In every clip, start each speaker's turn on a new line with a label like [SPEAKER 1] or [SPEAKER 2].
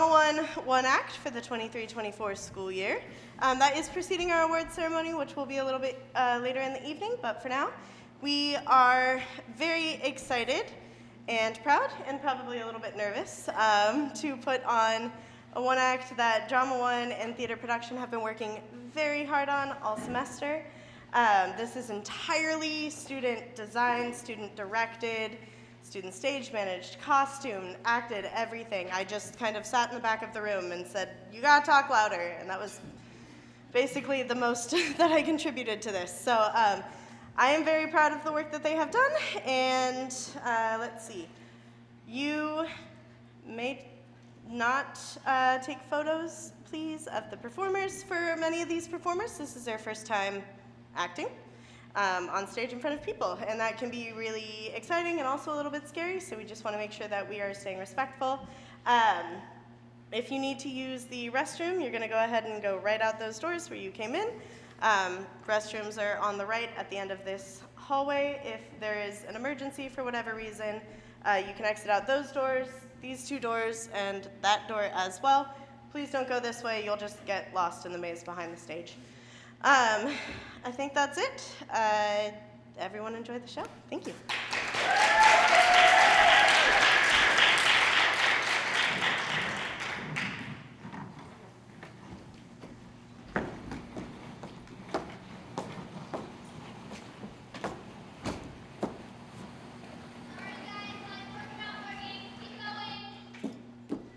[SPEAKER 1] Drama 1 one act for the 23-24 school year. That is preceding our awards ceremony, which will be a little bit later in the evening, but for now, we are very excited and proud and probably a little bit nervous to put on a one act that Drama 1 and theater production have been working very hard on all semester. This is entirely student designed, student directed, student stage managed, costume, acted, everything. I just kind of sat in the back of the room and said, "You gotta talk louder," and that was basically the most that I contributed to this. So I am very proud of the work that they have done, and let's see. You may not take photos, please, of the performers. For many of these performers, this is their first time acting on stage in front of people, and that can be really exciting and also a little bit scary, so we just want to make sure that we are staying respectful. If you need to use the restroom, you're going to go ahead and go right out those doors where you came in. Restrooms are on the right at the end of this hallway. If there is an emergency for whatever reason, you can exit out those doors, these two doors, and that door as well. Please don't go this way, you'll just get lost in the maze behind the stage. I think that's it. Everyone enjoy the show. Thank you.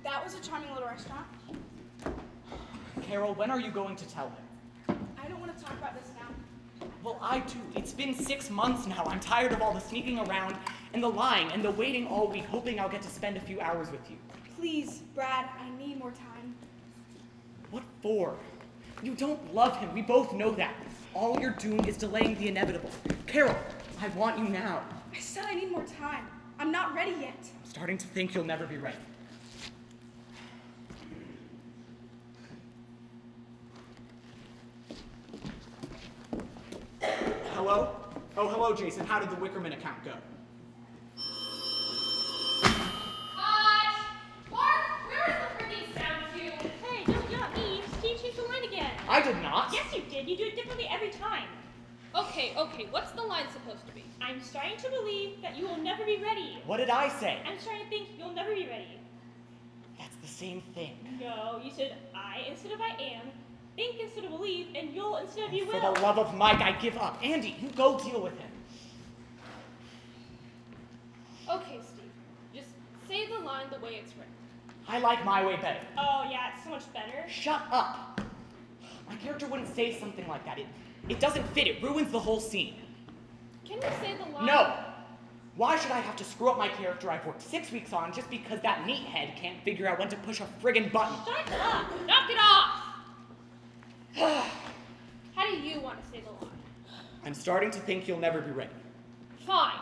[SPEAKER 2] That was a charming little restaurant.
[SPEAKER 3] Carol, when are you going to tell him?
[SPEAKER 2] I don't want to talk about this now.
[SPEAKER 3] Well, I do. It's been 6 months now. I'm tired of all the sneaking around and the lying and the waiting all week, hoping I'll get to spend a few hours with you.
[SPEAKER 2] Please, Brad, I need more time.
[SPEAKER 3] What for? You don't love him. We both know that. All you're doing is delaying the inevitable. Carol, I want you now.
[SPEAKER 2] I said I need more time. I'm not ready yet.
[SPEAKER 3] I'm starting to think you'll never be ready. Hello? Oh, hello, Jason. How did the Wickerman account go?
[SPEAKER 4] Where is the freaking sound cue? Hey, don't yell at me. Steve changed the line again.
[SPEAKER 3] I did not.
[SPEAKER 4] Yes, you did. You do it differently every time. Okay, what's the line supposed to be? I'm starting to believe that you will never be ready.
[SPEAKER 3] What did I say?
[SPEAKER 4] I'm starting to think you'll never be ready.
[SPEAKER 3] That's the same thing.
[SPEAKER 4] No, you said I instead of I am, think instead of believe, and you'll instead of you will.
[SPEAKER 3] For the love of Mike, I give up. Andy, you go deal with him.
[SPEAKER 4] Okay, Steve. Just say the line the way it's written.
[SPEAKER 3] I like my way better.
[SPEAKER 4] Oh, yeah, it's so much better.
[SPEAKER 3] Shut up. My character wouldn't say something like that. It doesn't fit. It ruins the whole scene.
[SPEAKER 4] Can you say the line?
[SPEAKER 3] No. Why should I have to screw up my character I've worked 6 weeks on just because that meathead can't figure out when to push a friggin' button?
[SPEAKER 4] Shut up! Knock it off! How do you want to say the line?
[SPEAKER 3] I'm starting to think you'll never be ready.
[SPEAKER 4] Fine.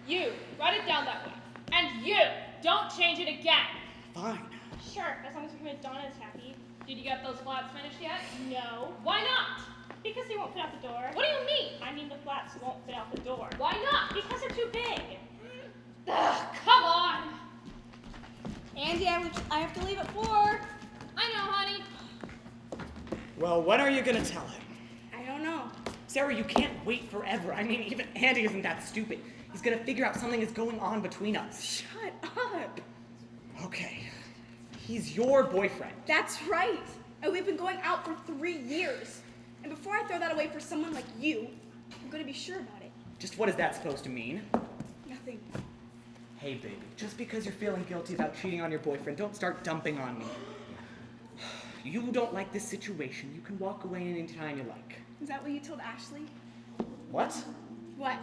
[SPEAKER 4] You, write it down that way. And you, don't change it again.
[SPEAKER 3] Fine.
[SPEAKER 4] Sure, as long as Donna is happy. Did you get those flats finished yet? No. Why not? Because they won't fit out the door. What do you mean? I mean the flats won't fit out the door. Why not? Because they're too big. Ugh, come on.
[SPEAKER 2] Andy, I have to leave at 4.
[SPEAKER 4] I know, honey.
[SPEAKER 3] Well, when are you gonna tell him?
[SPEAKER 2] I don't know.
[SPEAKER 3] Sarah, you can't wait forever. I mean, even Andy isn't that stupid. He's gonna figure out something is going on between us.
[SPEAKER 2] Shut up.
[SPEAKER 3] Okay. He's your boyfriend.
[SPEAKER 2] That's right. And we've been going out for 3 years. And before I throw that away for someone like you, I'm going to be sure about it.
[SPEAKER 3] Just what is that supposed to mean?
[SPEAKER 2] Nothing.
[SPEAKER 3] Hey, baby, just because you're feeling guilty about cheating on your boyfriend, don't start dumping on me. You don't like this situation. You can walk away anytime you like.
[SPEAKER 2] Is that what you told Ashley?
[SPEAKER 3] What?
[SPEAKER 2] What?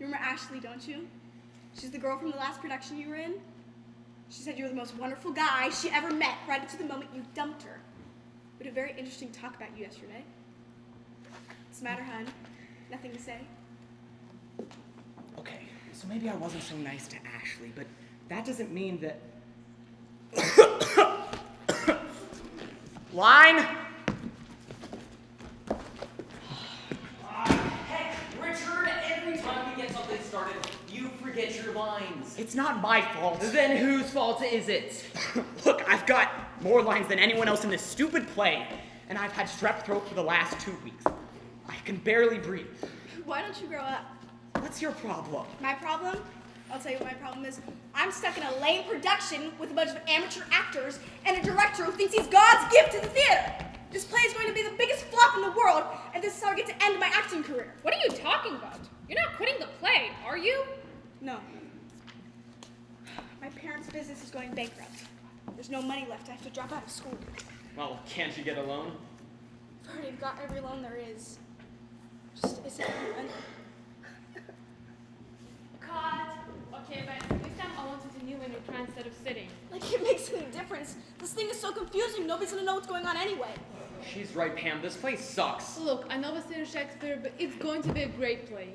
[SPEAKER 2] You remember Ashley, don't you? She's the girl from the last production you were in. She said you were the most wonderful guy she ever met right up to the moment you dumped her. We had a very interesting talk about you yesterday. What's the matter, hon? Nothing to say?
[SPEAKER 3] Okay, so maybe I wasn't so nice to Ashley, but that doesn't mean that... Line!
[SPEAKER 5] Heck, Richard, every time we get something started, you forget your lines.
[SPEAKER 3] It's not my fault.
[SPEAKER 5] Then whose fault is it?
[SPEAKER 3] Look, I've I've got more lines than anyone else in this stupid play, and I've had strep throat for the last 2 weeks. I can barely breathe.
[SPEAKER 2] Why don't you grow up?
[SPEAKER 3] What's your problem?
[SPEAKER 2] My problem? I'll tell you what my problem is. I'm stuck in a lame production with a bunch of amateur actors and a director who thinks he's God's gift to the theater. This play is going to be the biggest flop in the world, and this is how I get to end my acting career.
[SPEAKER 4] What are you talking about? You're not quitting the play, are you?
[SPEAKER 2] No. My parents' business is going bankrupt. There's no money left. I have to drop out of school.
[SPEAKER 5] Well, can't you get a loan?
[SPEAKER 2] I've already got every loan there is. Just isn't any.
[SPEAKER 4] Cut. Okay, but this time I want you to kneel when you try instead of sitting.
[SPEAKER 2] Like, it makes any difference. This thing is so confusing. Nobody's gonna know what's going on anyway.
[SPEAKER 5] She's right, Pam. This place sucks.
[SPEAKER 6] Look, I know it's in Shakespeare, but it's going to be a great play.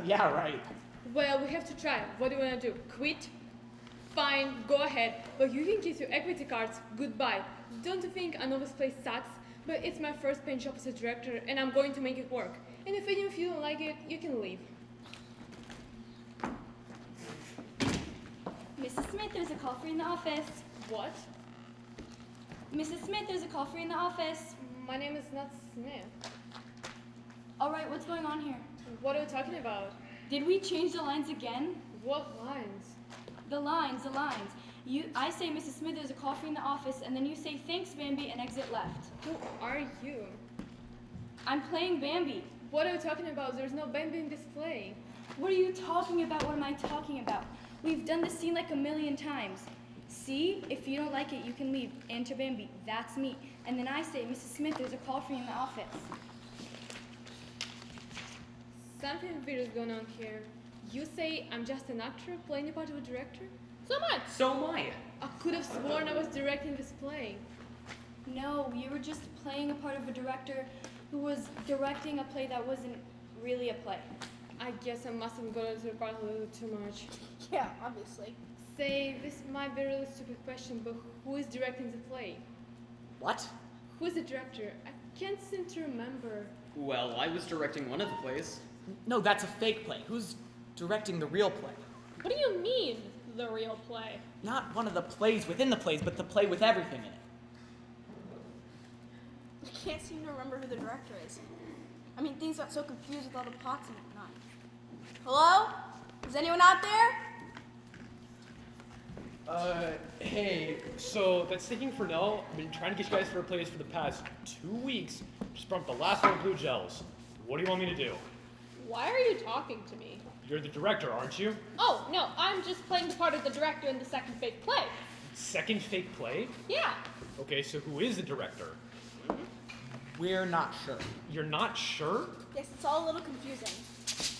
[SPEAKER 3] Yeah, right.
[SPEAKER 6] Well, we have to try. What do you want to do? Quit? Fine, go ahead. But you can kiss your equity cards goodbye. Don't you think I know this place sucks? But it's my first paint job as a director, and I'm going to make it work. And if any of you don't like it, you can leave.
[SPEAKER 7] Mrs. Smith, there's a call for you in the office.
[SPEAKER 6] What?
[SPEAKER 7] Mrs. Smith, there's a call for you in the office.
[SPEAKER 6] My name is not Smith.
[SPEAKER 7] All right, what's going on here?
[SPEAKER 6] What are you talking about?
[SPEAKER 7] Did we change the lines again?
[SPEAKER 6] What lines?
[SPEAKER 7] The lines. I say, Mrs. Smith, there's a call for you in the office, and then you say, thanks, Bambi, and exit left.
[SPEAKER 6] Who are you?
[SPEAKER 7] I'm playing Bambi.
[SPEAKER 6] What are you talking about? There's no Bambi in this play.
[SPEAKER 7] What are you talking about? What am I talking about? We've done this scene like 1,000,000 times. See, if you don't like it, you can leave. Enter Bambi. That's me. And then I say, Mrs. Smith, there's a call for you in the office.
[SPEAKER 6] Something weird is going on here. You say I'm just an actor playing the part of a director?
[SPEAKER 4] So much.
[SPEAKER 5] So am I.
[SPEAKER 6] I could have sworn I was directing this play.
[SPEAKER 7] No, you were just playing a part of a director who was directing a play that wasn't really a play.
[SPEAKER 6] I guess I must have gone into the part a little too much.
[SPEAKER 2] Yeah, obviously.
[SPEAKER 6] Say, this might be a really stupid question, but who is directing the play?
[SPEAKER 3] What?
[SPEAKER 6] Who's the director? I can't seem to remember.
[SPEAKER 5] Well, I was directing one of the plays.
[SPEAKER 3] No, that's a fake play. Who's directing the real play?
[SPEAKER 4] What do you mean, the real play?
[SPEAKER 3] Not one of the plays within the plays, but the play with everything in it.
[SPEAKER 2] I can't seem to remember who the director is. I mean, things got so confused with all the plots and whatnot. Hello? Is anyone out there?
[SPEAKER 8] Hey, so that's Thinking for Nell. I've been trying to get you guys for a place for the past 2 weeks. Just brought the last one of blue gels. What do you want me to do?
[SPEAKER 4] Why are you talking to me?
[SPEAKER 8] You're the director, aren't you?
[SPEAKER 4] Oh, no, I'm just playing the part of the director in the second fake play.
[SPEAKER 8] Second fake play?
[SPEAKER 4] Yeah.
[SPEAKER 8] Okay, so who is the director?
[SPEAKER 3] We're not sure.
[SPEAKER 8] You're not sure?
[SPEAKER 2] Yes, it's all a little confusing.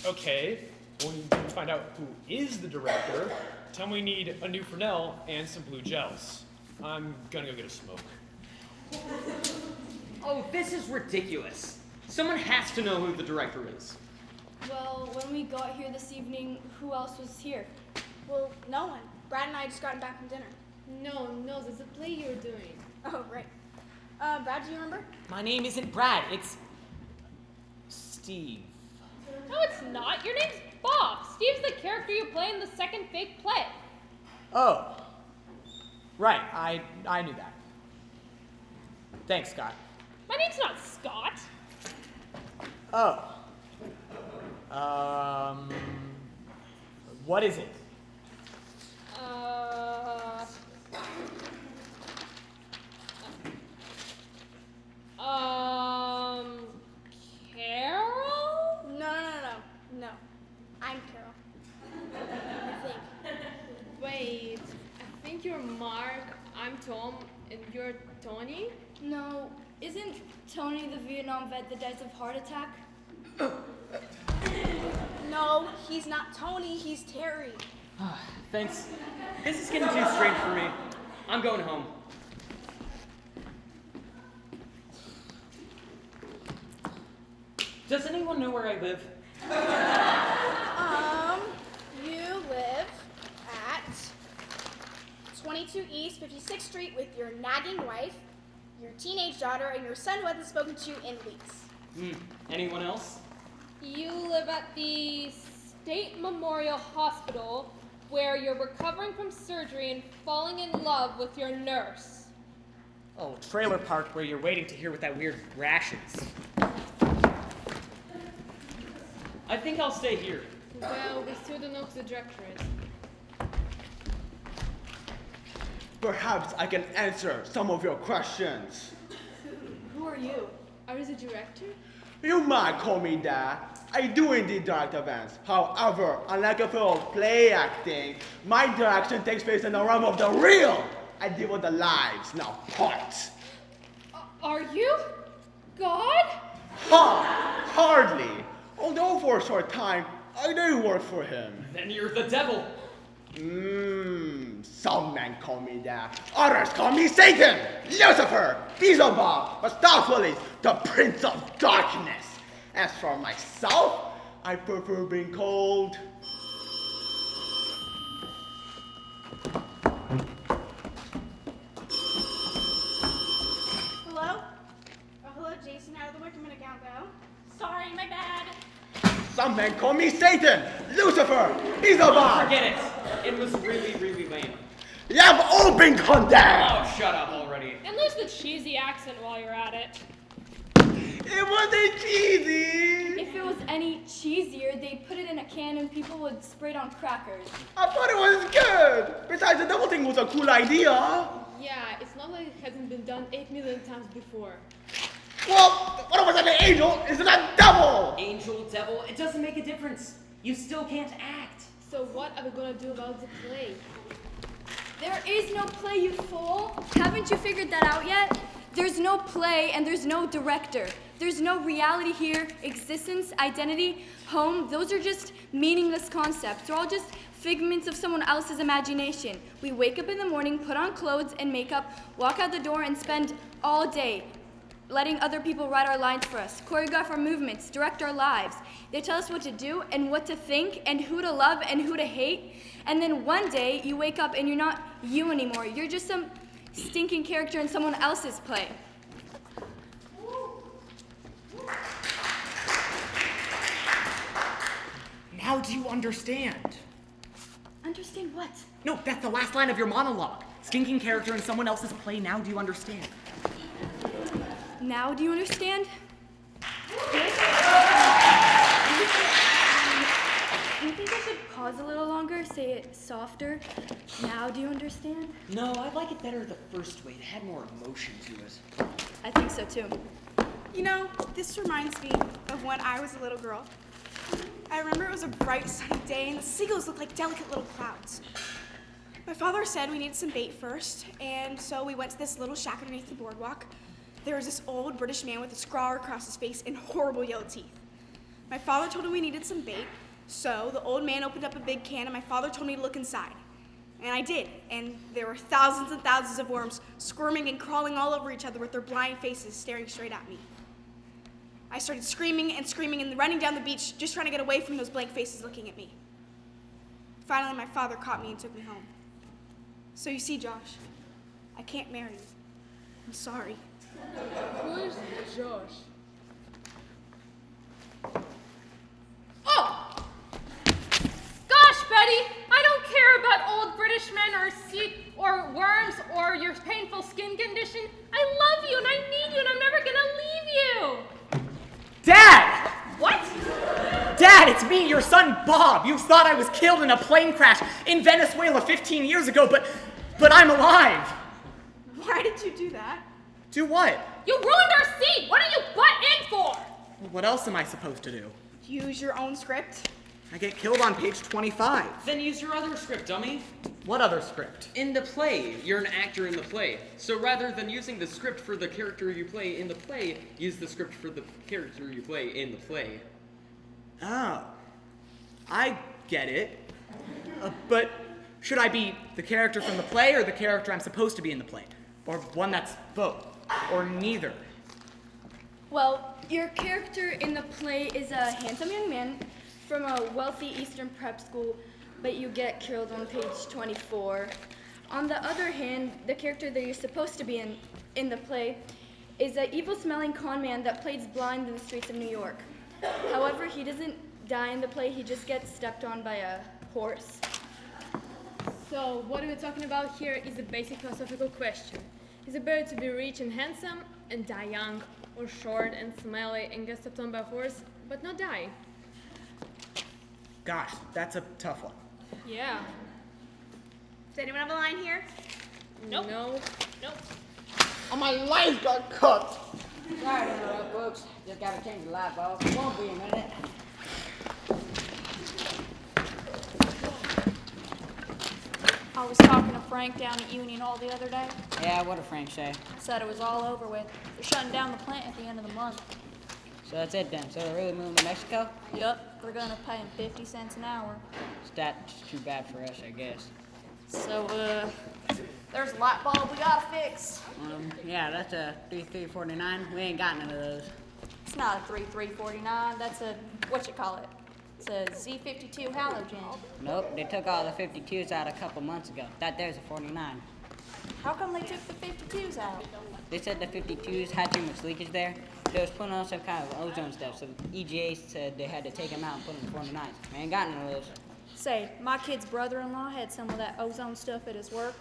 [SPEAKER 8] Okay, when you find out who is the director, tell me we need a new Fresnel and some blue gels. I'm gonna go get a smoke.
[SPEAKER 5] Oh, this is ridiculous. Someone has to know who the director is.
[SPEAKER 7] Well, when we got here this evening, who else was here?
[SPEAKER 2] Well, no one. Brad and I just gotten back from dinner.
[SPEAKER 6] No, there's a play you're doing.
[SPEAKER 2] Oh, right. Brad, do you remember?
[SPEAKER 3] My name isn't Brad, it's Steve.
[SPEAKER 4] No, it's not. Your name's Bob. Steve's the character you play in the second fake play.
[SPEAKER 3] Oh. Right, I knew that. Thanks, Scott.
[SPEAKER 4] My name's not Scott.
[SPEAKER 3] Oh. What is it?
[SPEAKER 4] Carol?
[SPEAKER 2] No. I'm Carol. I think.
[SPEAKER 6] Wait, I think you're Mark, I'm Tom, and you're Tony?
[SPEAKER 7] No, isn't Tony the Vietnam vet that dies of heart attack?
[SPEAKER 2] No, he's not Tony, he's Terry.
[SPEAKER 5] Thanks. This is getting too strange for me. I'm going home. Does anyone know where I live?
[SPEAKER 2] You live at 22 East 56th Street with your nagging wife, your teenage daughter, and your son who hasn't spoken to you in weeks.
[SPEAKER 5] Anyone else?
[SPEAKER 4] You live at the State Memorial Hospital where you're recovering from surgery and falling in love with your nurse.
[SPEAKER 3] Oh, trailer park where you're waiting to hear what that weird rash is.
[SPEAKER 5] I think I'll stay here.
[SPEAKER 6] Well, we still don't know who the director is.
[SPEAKER 9] Perhaps I can answer some of your questions.
[SPEAKER 7] Who are you?
[SPEAKER 6] Are you the director?
[SPEAKER 9] You might call me that. I do indeed direct events. However, unlike a film of play acting, my direction takes place in the realm of the real. I deal with the lives, not parts.
[SPEAKER 6] Are you God?
[SPEAKER 9] Hardly. Although for a short time, I do work for him.
[SPEAKER 5] Then you're the devil.
[SPEAKER 9] Some men call me that. Others call me Satan, Lucifer, Beelzebub, Mephistopheles, the Prince of Darkness. As for myself, I prefer being called...
[SPEAKER 2] Hello? Oh, hello, Jason. Out of the work a minute ago.
[SPEAKER 4] Sorry, my bad.
[SPEAKER 9] Some men call me Satan, Lucifer, Beelzebub.
[SPEAKER 5] Forget it. It was really, really lame.
[SPEAKER 9] You have all been condemned.
[SPEAKER 5] Oh, shut up already.
[SPEAKER 4] And lose the cheesy accent while you're at it.
[SPEAKER 9] It wasn't cheesy.
[SPEAKER 7] If it was any cheesier, they'd put it in a can and people would spray it on crackers.
[SPEAKER 9] I thought it was good. Besides, the devil thing was a cool idea.
[SPEAKER 6] Yeah, it's not like it hasn't been done 8 million times before.
[SPEAKER 9] Well, what if it's an angel? Is it a devil?
[SPEAKER 3] Angel, devil, it doesn't make a difference. You still can't act.
[SPEAKER 6] So what are we gonna do about the play?
[SPEAKER 7] There is no play, you fool. Haven't you figured that out yet? There's no play and there's no director. There's no reality here. Existence, identity, home, those are just meaningless concepts. They're all just figments of someone else's imagination. We wake up in the morning, put on clothes and makeup, walk out the door and spend all day letting other people write our lines for us, choreograph our movements, direct our lives. They tell us what to do and what to think and who to love and who to hate. And then one day you wake up and you're not you anymore. You're just some stinking character in someone else's play.
[SPEAKER 3] Now do you understand?
[SPEAKER 7] Understand what?
[SPEAKER 3] No, that's the last line of your monologue. Stinking character in someone else's play. Now do you understand?
[SPEAKER 7] Now do you understand? Do you think I should pause a little longer, say it softer? Now do you understand?
[SPEAKER 3] No, I like it better the first way. It had more emotion to it.
[SPEAKER 7] I think so too.
[SPEAKER 2] You know, this reminds me of when I was a little girl. I remember it was a bright, sunny day, and the seagulls looked like delicate little clouds. My father said we needed some bait first, and so we went to this little shack underneath the boardwalk. There was this old British man with a scar across his face and horrible yellow teeth. My father told him we needed some bait, so the old man opened up a big can, and my father told me to look inside. And I did, and there were thousands and thousands of worms squirming and crawling all over each other with their blind faces staring straight at me. I started screaming and running down the beach, just trying to get away from those blank faces looking at me. Finally, my father caught me and took me home. So you see, Josh, I can't marry you. I'm sorry.
[SPEAKER 6] Who's Josh?
[SPEAKER 4] Oh! Gosh, Betty, I don't care about old British men or or worms or your painful skin condition. I love you and I need you and I'm never gonna leave you.
[SPEAKER 3] Dad!
[SPEAKER 4] What?
[SPEAKER 3] Dad, it's me, your son Bob. You thought I was killed in a plane crash in Venezuela 15 years ago, but I'm alive.
[SPEAKER 2] Why did you do that?
[SPEAKER 3] Do what?
[SPEAKER 4] You ruined our scene. What are you butt in for?
[SPEAKER 3] What else am I supposed to do?
[SPEAKER 2] Use your own script?
[SPEAKER 3] I get killed on page 25.
[SPEAKER 5] Then use your other script, dummy.
[SPEAKER 3] What other script?
[SPEAKER 5] In the play, you're an actor in the play. So rather than using the script for the character you play in the play, use the script for the character you play in the play.
[SPEAKER 3] Oh, I get it. But should I be the character from the play or the character I'm supposed to be in the play? Or one that's both? Or neither?
[SPEAKER 7] Well, your character in the play is a handsome young man from a wealthy Eastern prep school, but you get killed on page 24. On the other hand, the character that you're supposed to be in the play is an evil-smelling con man that plays blind in the streets of New York. However, he doesn't die in the play, he just gets stepped on by a horse.
[SPEAKER 6] So what we're talking about here is a basic philosophical question. Is it better to be rich and handsome and die young, or short and smelly and get stepped on by a horse, but not die?
[SPEAKER 3] Gosh, that's a tough one.
[SPEAKER 6] Yeah.
[SPEAKER 2] Does anyone have a line here?
[SPEAKER 4] Nope.
[SPEAKER 6] No.
[SPEAKER 4] Nope.
[SPEAKER 9] Oh, my life got cut.
[SPEAKER 10] Sorry to interrupt, folks. Just gotta change the light bulb. Won't be a minute.
[SPEAKER 7] I was talking to Frank down at Union Hall the other day.
[SPEAKER 10] Yeah, what did Frank say?
[SPEAKER 7] I said it was all over with. They're shutting down the plant at the end of the month.
[SPEAKER 10] So that's it then. So they're really moving to Mexico?
[SPEAKER 7] Yup, they're gonna pay him 50 cents an hour.
[SPEAKER 10] That's too bad for us, I guess.
[SPEAKER 7] So, there's a light bulb we gotta fix.
[SPEAKER 10] Yeah, that's a 3349. We ain't got none of those.
[SPEAKER 7] It's not a 3349, that's a, what you call it? It's a Z52 halogen.
[SPEAKER 10] Nope, they took all the 52s out a couple months ago. That there's a 49.
[SPEAKER 7] How come they took the 52s out?
[SPEAKER 10] They said the 52s had too much leakage there. They was putting on some kind of ozone stuff, so EGA said they had to take them out and put them in 49s. We ain't got none of those.
[SPEAKER 7] Say, my kid's brother-in-law had some of that ozone stuff at his work.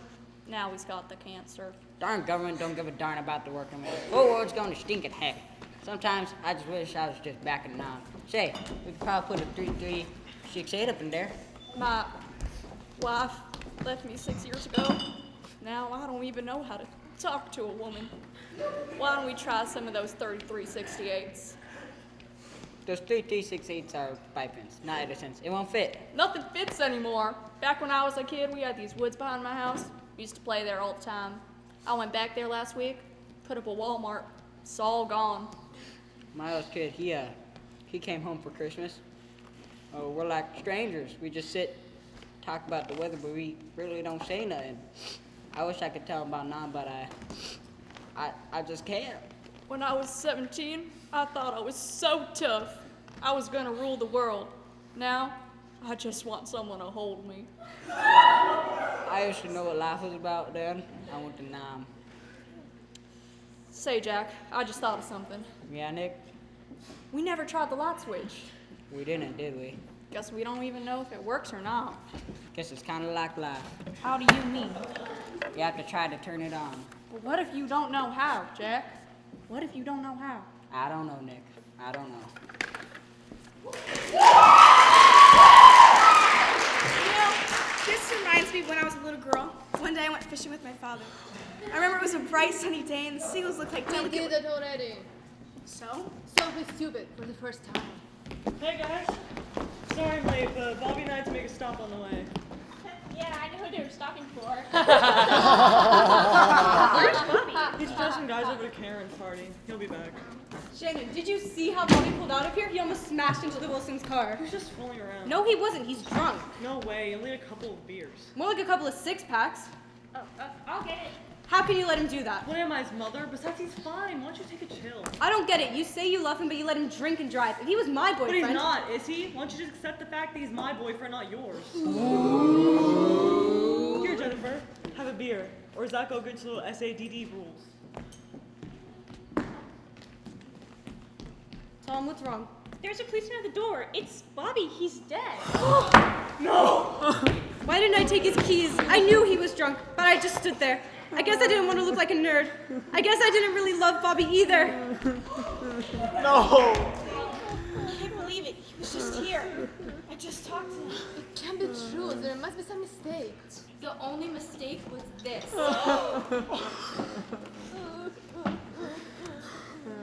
[SPEAKER 7] Now he's got the cancer.
[SPEAKER 10] Darn government don't give a darn about the working man. Whole world's going to stinking heck. Sometimes I just wish I was just back in now. Say, we could probably put a 3368 up in there.
[SPEAKER 7] My wife left me 6 years ago. Now I don't even know how to talk to a woman. Why don't we try some of those 3368s?
[SPEAKER 10] Those 3368s are pipings, not Edison's. It won't fit.
[SPEAKER 7] Nothing fits anymore. Back when I was a kid, we had these woods behind my house. We used to play there all the time. I went back there last week, put up a Walmart. It's all gone.
[SPEAKER 10] My old kid, he came home for Christmas. Oh, we're like strangers. We just sit, talk about the weather, but we really don't say nothing. I wish I could tell him about now, but I just can't.
[SPEAKER 7] When I was 17, I thought I was so tough. I was gonna rule the world. Now, I just want someone to hold me.
[SPEAKER 10] I used to know what life was about then. I went to Nam.
[SPEAKER 7] Say, Jack, I just thought of something.
[SPEAKER 10] Yeah, Nick?
[SPEAKER 7] We never tried the light switch.
[SPEAKER 10] We didn't, did we?
[SPEAKER 7] Guess we don't even know if it works or not.
[SPEAKER 10] Guess it's kind of like life.
[SPEAKER 7] How do you mean?
[SPEAKER 10] You have to try to turn it on.
[SPEAKER 7] But what if you don't know how, Jack? What if you don't know how?
[SPEAKER 10] I don't know, Nick. I don't know.
[SPEAKER 2] You know, this reminds me of when I was a little girl. One day I went fishing with my father. I remember it was a bright sunny day and the seagulls looked like
[SPEAKER 6] We
[SPEAKER 2] delicate...
[SPEAKER 6] did it already.
[SPEAKER 2] So?
[SPEAKER 6] Something stupid for the first time.
[SPEAKER 11] Hey guys, sorry I'm late, but Bobby and I had to make a stop on the way.
[SPEAKER 4] Yeah, I know who they were stopping for.
[SPEAKER 11] Where's Bobby? He's just some guys over to Karen's party. He'll be back.
[SPEAKER 2] Shannon, did you see how Bobby pulled out of here? He almost smashed into the Wilson's car.
[SPEAKER 11] He's just fooling around.
[SPEAKER 2] No, he wasn't. He's drunk.
[SPEAKER 11] No way, only a couple of beers.
[SPEAKER 2] More like a couple of six-packs.
[SPEAKER 4] Oh, I'll get it.
[SPEAKER 2] How can you let him do that?
[SPEAKER 11] What am I, his mother? Besides, he's fine. Why don't you take a chill?
[SPEAKER 2] I don't get it. You say you love him, but you let him drink and drive. If he was my boyfriend...
[SPEAKER 11] But he's not, is he? Why don't you just accept the fact that he's my boyfriend, not yours? Here, Jennifer, have a beer. Or does that go against the little SADD rules?
[SPEAKER 2] Tom, what's wrong?
[SPEAKER 4] There's a policeman at the door. It's Bobby. He's dead.
[SPEAKER 11] No!
[SPEAKER 2] Why didn't I take his keys? I knew he was drunk, but I just stood there. I guess I didn't want to look like a nerd. I guess I didn't really love Bobby either.
[SPEAKER 9] No!
[SPEAKER 2] I can't believe it. He was just here. I just talked to him.
[SPEAKER 6] It can't be true. There must be some mistake.
[SPEAKER 7] The only mistake was this.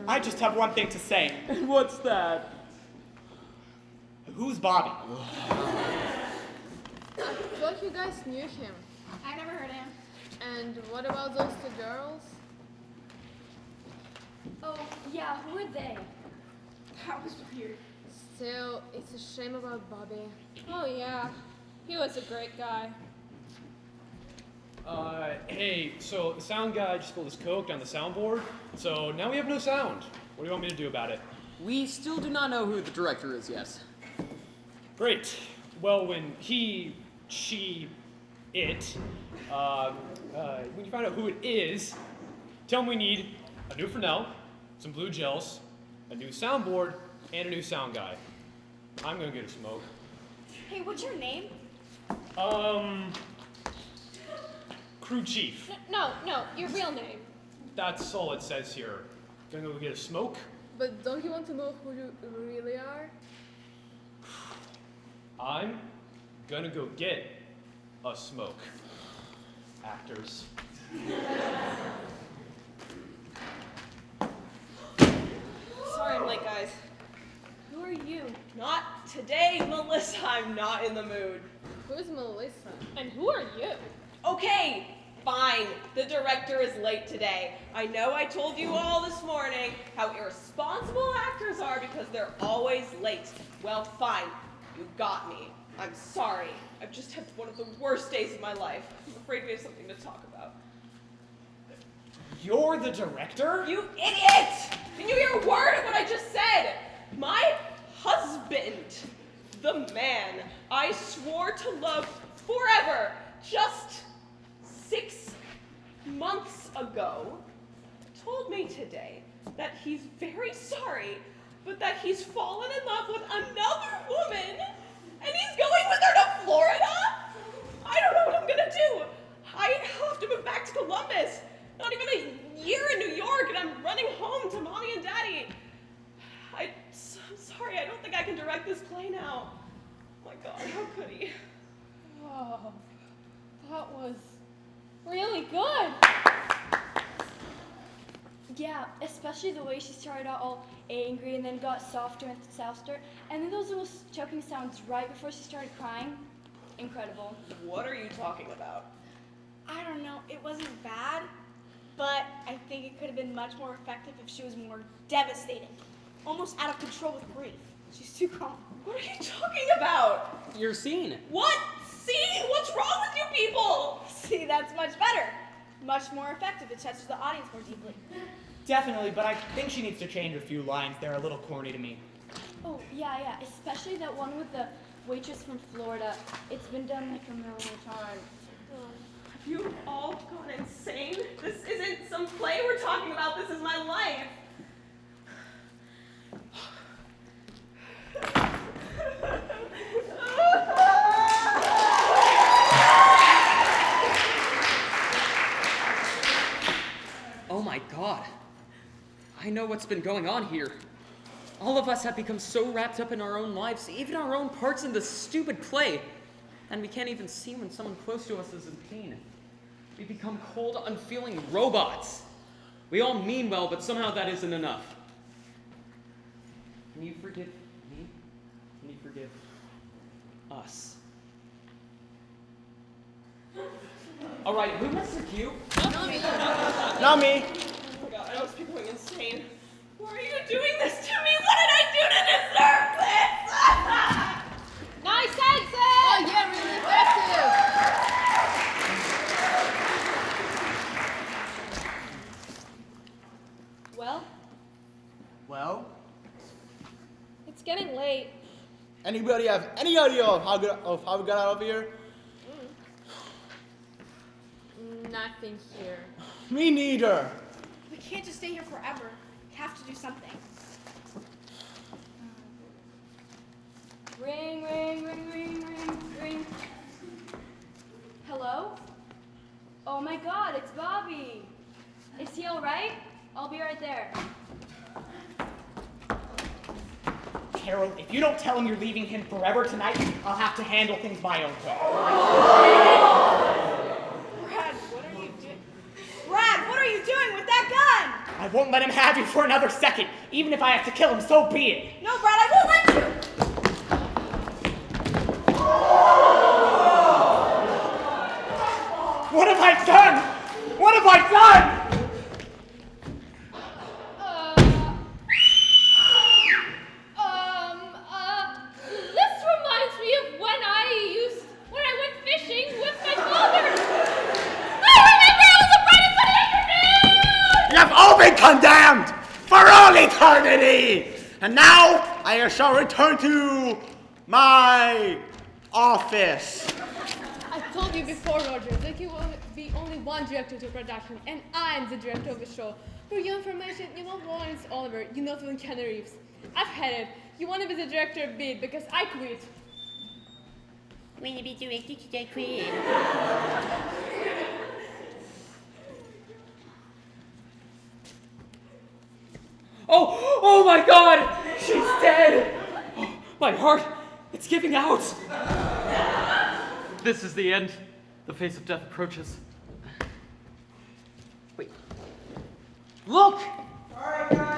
[SPEAKER 3] I just have one thing to say.
[SPEAKER 9] And what's that?
[SPEAKER 3] Who's Bobby?
[SPEAKER 6] I thought you guys knew him.
[SPEAKER 2] I never heard of him.
[SPEAKER 6] And what about those two girls?
[SPEAKER 7] Oh, yeah, who are they?
[SPEAKER 2] That was weird.
[SPEAKER 6] Still, it's a shame about Bobby.
[SPEAKER 4] Oh, yeah. He was a great guy.
[SPEAKER 8] Hey, so the sound guy just spilled his coke down the soundboard, so now we have no sound. What do you want me to do about it?
[SPEAKER 5] We still do not know who the director is, yes.
[SPEAKER 8] Great. Well, when he, she, it, when you find out who it is, tell them we need a new Fresnel, some blue gels, a new soundboard, and a new sound guy. I'm gonna get a smoke. crew chief.
[SPEAKER 6] No, your real name.
[SPEAKER 8] That's all it says here. Gonna go get a smoke?
[SPEAKER 6] But don't you want to know who you really are?
[SPEAKER 8] I'm gonna go get a smoke. Actors.
[SPEAKER 11] Sorry I'm late, guys.
[SPEAKER 6] Who are you?
[SPEAKER 11] Not today, Melissa. I'm not in the mood.
[SPEAKER 6] Who's Melissa? And who are you?
[SPEAKER 11] Okay, fine. The director is late today. I know I told you all this morning how irresponsible actors are because they're always late. Well, fine. You got me. I'm sorry. I've just had one of the worst days of my life. I'm afraid we have something to talk about.
[SPEAKER 8] You're the director?
[SPEAKER 11] You idiot! Didn't you hear a word of what I just said? My husband, the man I swore to love forever, just 6 months ago, told me today that he's very sorry, but that he's fallen in love with another woman, and he's going with her to Florida? I don't know what I'm gonna do. I have to move back to Columbus. Not even a year in New York, and I'm running home to Mommy and Daddy. I'm sorry, I don't think I can direct this play now. Oh my God, how could he?
[SPEAKER 6] Oh, that was really good.
[SPEAKER 7] Yeah, especially the way she started out all angry and then got softer and softer. And then those little choking sounds right before she started crying. Incredible.
[SPEAKER 11] What are you talking about?
[SPEAKER 2] I don't know, it wasn't bad, but I think it could have been much more effective if she was more devastating. Almost out of control with grief. She's too calm.
[SPEAKER 11] What are you talking about?
[SPEAKER 5] Your scene.
[SPEAKER 11] What? See? What's wrong with you people?
[SPEAKER 2] See, that's much better. Much more effective. It touches the audience more deeply.
[SPEAKER 3] Definitely, but I think she needs to change a few lines. They're a little corny to me.
[SPEAKER 7] Oh, yeah, especially that one with the waitress from Florida. It's been done like a million times.
[SPEAKER 11] Have you all gone insane? This isn't some play we're talking about. This is my life.
[SPEAKER 5] Oh my God. I know what's been going on here. All of us have become so wrapped up in our own lives, even our own parts in this stupid play, and we can't even see when someone close to us is in pain. We become cold, unfeeling robots. We all mean well, but somehow that isn't enough. Can you forgive me? Can you forgive us? All right, who missed the cue?
[SPEAKER 11] Not me.
[SPEAKER 3] Not me.
[SPEAKER 11] Oh my God, I must be going insane. Why are you doing this to me? What did I do to deserve this?
[SPEAKER 6] Nice exit! Oh yeah, really effective!
[SPEAKER 9] Well?
[SPEAKER 6] It's getting late.
[SPEAKER 9] Anybody have any idea of how we got out of here?
[SPEAKER 6] Nothing here.
[SPEAKER 9] Me neither.
[SPEAKER 2] We can't just stay here forever. We have to do something.
[SPEAKER 7] Ring, ring, ring, ring, ring, ring. Hello? Oh my God, it's Bobby. Is he all right? I'll be right there.
[SPEAKER 3] Carol, if you don't tell him you're leaving him forever tonight, I'll have to handle things my own way.
[SPEAKER 2] Brad, what are you doing with that gun?
[SPEAKER 3] I won't let him have you for another second. Even if I have to kill him, so be it.
[SPEAKER 2] No, Brad, I won't let you.
[SPEAKER 3] What have I done? What have I done?
[SPEAKER 6] This reminds me of when I went fishing with my father. I remember I was afraid of Sunday afternoon!
[SPEAKER 9] You have all been condemned for all eternity! And now I shall return to my office.
[SPEAKER 6] I told you before, Roger, that you will be only one director to production, and I'm the director of the show. For your information, you're not Lawrence Oliver, you're not even Keanu Reeves. I've had it. You want to be the director, be it, because I quit.
[SPEAKER 12] When you be director, I quit.
[SPEAKER 5] Oh my God! She's dead! Oh, my heart, it's giving out. This is the end. The face of death approaches. Wait. Look!
[SPEAKER 9] Alright, guys.